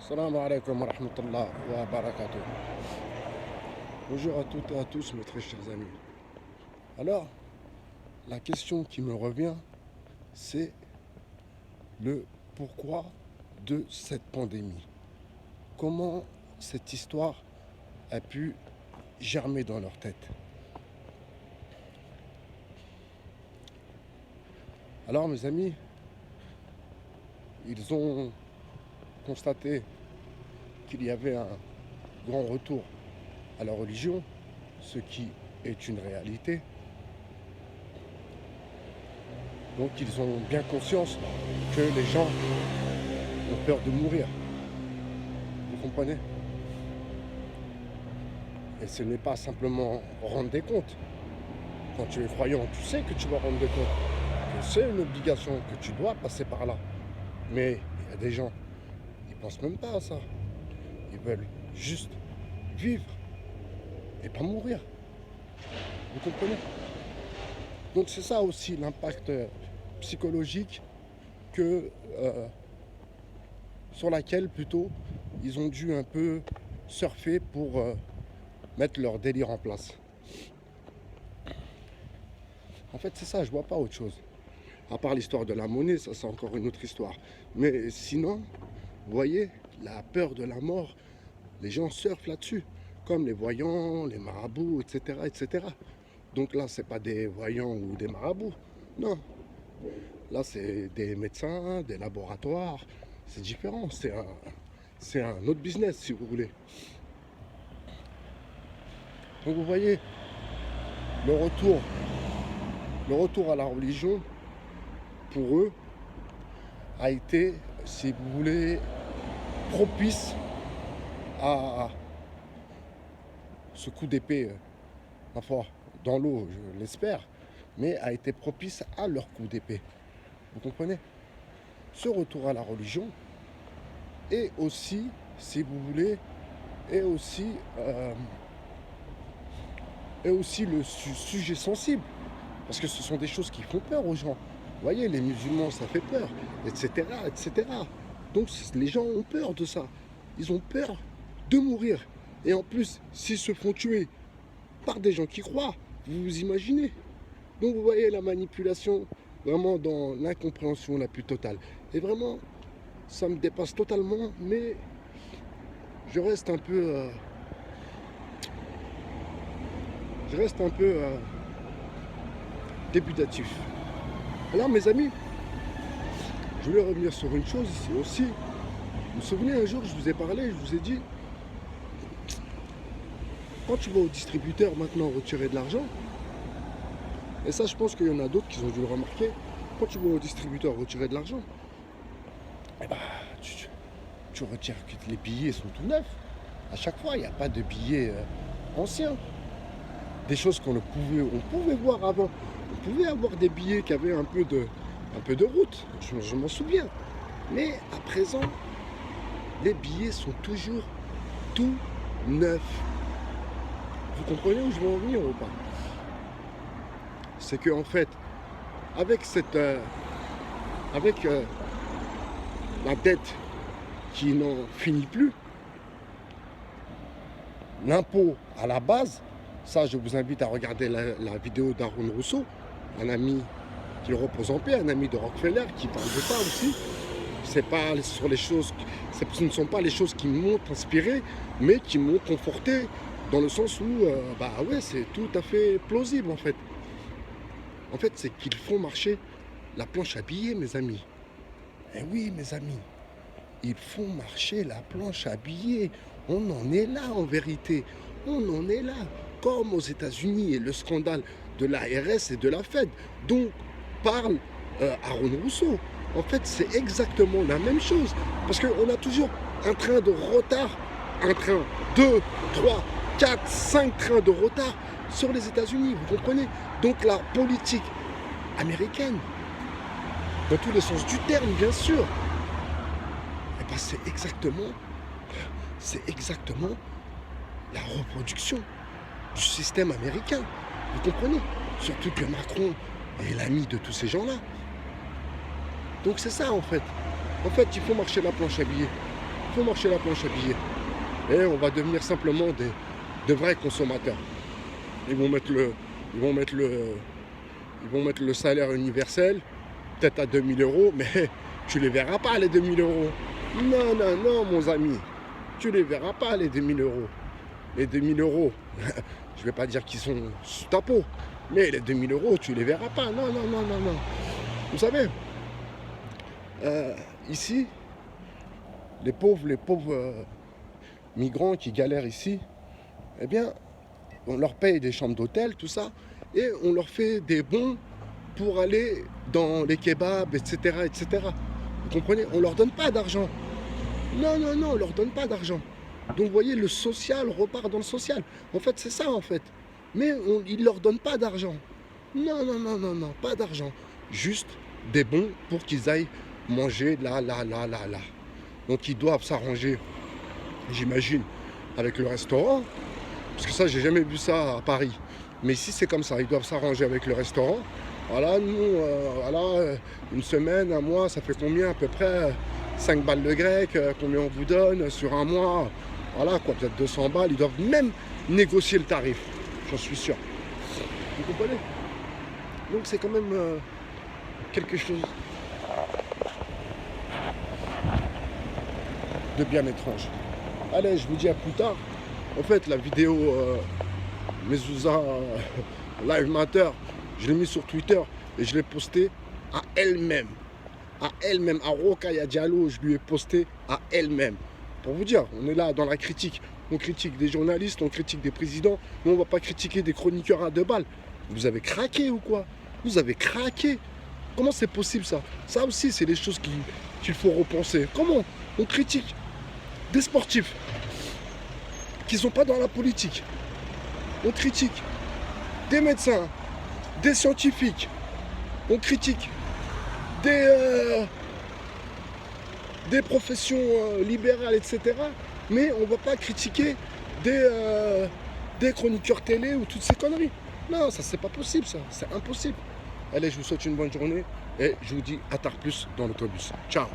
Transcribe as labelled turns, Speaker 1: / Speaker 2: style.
Speaker 1: Salam alaikum wa rahmatullah wa barakatuh. Bonjour à toutes et à tous, mes très chers amis. Alors, la question qui me revient, c'est le pourquoi de cette pandémie. Comment cette histoire a pu germer dans leur tête. Alors, mes amis, ils ont constaté qu'il y avait un grand retour à la religion, ce qui est une réalité. Donc ils ont bien conscience que les gens ont peur de mourir. Vous comprenez? Et ce n'est pas simplement rendre des comptes. Quand tu es croyant, tu sais que tu vas rendre des comptes. Que c'est une obligation, que tu dois passer par là. Mais il y a des gens, ils ne pensent même pas à ça. Ils veulent juste vivre et pas mourir. Vous comprenez? Donc c'est ça aussi l'impact psychologique que sur laquelle plutôt ils ont dû un peu surfer pour mettre leur délire en place. En fait c'est ça, je vois pas autre chose. À part l'histoire de la monnaie, ça c'est encore une autre histoire. Mais sinon, vous voyez, la peur de la mort, les gens surfent là-dessus. Comme les voyants, les marabouts, etc. etc. Donc là, c'est pas des voyants ou des marabouts. Non. Là, c'est des médecins, des laboratoires. C'est différent. C'est un autre business, si vous voulez. Donc vous voyez, le retour à la religion, pour eux, a été, si vous voulez, propice à ce coup d'épée, ma foi, dans l'eau, je l'espère, mais a été propice à leur coup d'épée. Vous comprenez? Ce retour à la religion est aussi, si vous voulez, est aussi le sujet sensible. Parce que ce sont des choses qui font peur aux gens. Vous voyez, les musulmans, ça fait peur, etc., etc. Donc les gens ont peur de ça. Ils ont peur de mourir. Et en plus, s'ils se font tuer par des gens qui croient, vous vous imaginez. Donc vous voyez la manipulation vraiment dans l'incompréhension la plus totale. Et vraiment, ça me dépasse totalement, mais je reste un peu... débutatif. Alors mes amis, je voulais revenir sur une chose ici aussi. Vous vous souvenez, un jour, je vous ai parlé, je vous ai dit, quand tu vas au distributeur maintenant retirer de l'argent, et ça je pense qu'il y en a d'autres qui ont dû le remarquer, quand tu vas au distributeur retirer de l'argent, eh ben, tu retires que les billets sont tout neufs. À chaque fois, il n'y a pas de billets anciens. Des choses on pouvait voir avant. On pouvait avoir des billets qui avaient un peu de route, je m'en souviens. Mais à présent, les billets sont toujours tout neufs. Vous comprenez où je veux en venir ou pas? C'est que en fait, avec la dette qui n'en finit plus, l'impôt à la base, ça je vous invite à regarder la vidéo d'Aaron Rousseau, un ami qui repose en paix, un ami de Rockefeller qui parle de ça aussi. C'est pas sur les choses, ce ne sont pas les choses qui m'ont inspiré, mais qui m'ont conforté dans le sens où, bah ouais, c'est tout à fait plausible en fait. En fait, c'est qu'ils font marcher la planche à billets, mes amis. Eh oui, mes amis, ils font marcher la planche à billets. On en est là en vérité. On en est là. Comme aux États-Unis et le scandale de l'ARS et de la Fed, dont parle Aaron Rousseau. En fait, c'est exactement la même chose. Parce qu'on a toujours un train de retard, un train, 2, 3, 4, 5 trains de retard sur les États-Unis, vous comprenez? Donc la politique américaine, dans tous les sens du terme, bien sûr, eh ben, c'est exactement la reproduction du système américain. Vous comprenez? Surtout que Macron est l'ami de tous ces gens-là. Donc c'est ça en fait. En fait, il faut marcher la planche à billets. faut marcher la planche à billets. Et on va devenir simplement de vrais consommateurs. Ils vont mettre le salaire universel, peut-être à 2000 €, mais tu les verras pas les 2000 €. Non, non, non, mon ami. Tu les verras pas les 2000 €. Les 2000 €, je vais pas dire qu'ils sont sous ta peau, mais les 2000 €, tu les verras pas. Non, non, non, non, non. Vous savez, ici, les pauvres migrants qui galèrent ici, eh bien, on leur paye des chambres d'hôtel, tout ça, et on leur fait des bons pour aller dans les kebabs, etc., etc. Vous comprenez? On leur donne pas d'argent. Non, non, non, on leur donne pas d'argent. Donc, vous voyez, le social repart dans le social. En fait, c'est ça, en fait. Mais ils leur donnent pas d'argent. Non, non, non, non, non, pas d'argent. Juste des bons pour qu'ils aillent manger là. Donc, ils doivent s'arranger, j'imagine, avec le restaurant. Parce que ça, j'ai jamais vu ça à Paris. Mais ici, c'est comme ça. Ils doivent s'arranger avec le restaurant. Voilà, nous, une semaine, un mois, ça fait combien à peu près 5 balles de grec, combien on vous donne sur un mois? Voilà, quoi, peut-être 200 balles. Ils doivent même négocier le tarif. J'en suis sûr. Vous comprenez? Donc, c'est quand même quelque chose de bien étrange. Allez, je vous dis à plus tard. En fait, la vidéo Mezouza Live Matter, je l'ai mis sur Twitter et je l'ai posté à elle-même. À elle-même, à Rokhaya Diallo, je lui ai posté à elle-même. Pour vous dire, on est là dans la critique. On critique des journalistes, on critique des présidents, mais on ne va pas critiquer des chroniqueurs à 2 balles. Vous avez craqué ou quoi? Vous avez craqué? Comment c'est possible ça? Ça aussi, c'est des choses qu'il faut repenser. Comment on critique des sportifs qui ne sont pas dans la politique? On critique des médecins, des scientifiques, on critique des professions libérales, etc. Mais on ne va pas critiquer des chroniqueurs télé ou toutes ces conneries. Non, ça c'est pas possible, ça, c'est impossible. Allez, je vous souhaite une bonne journée et je vous dis à tard plus dans l'autobus. Ciao.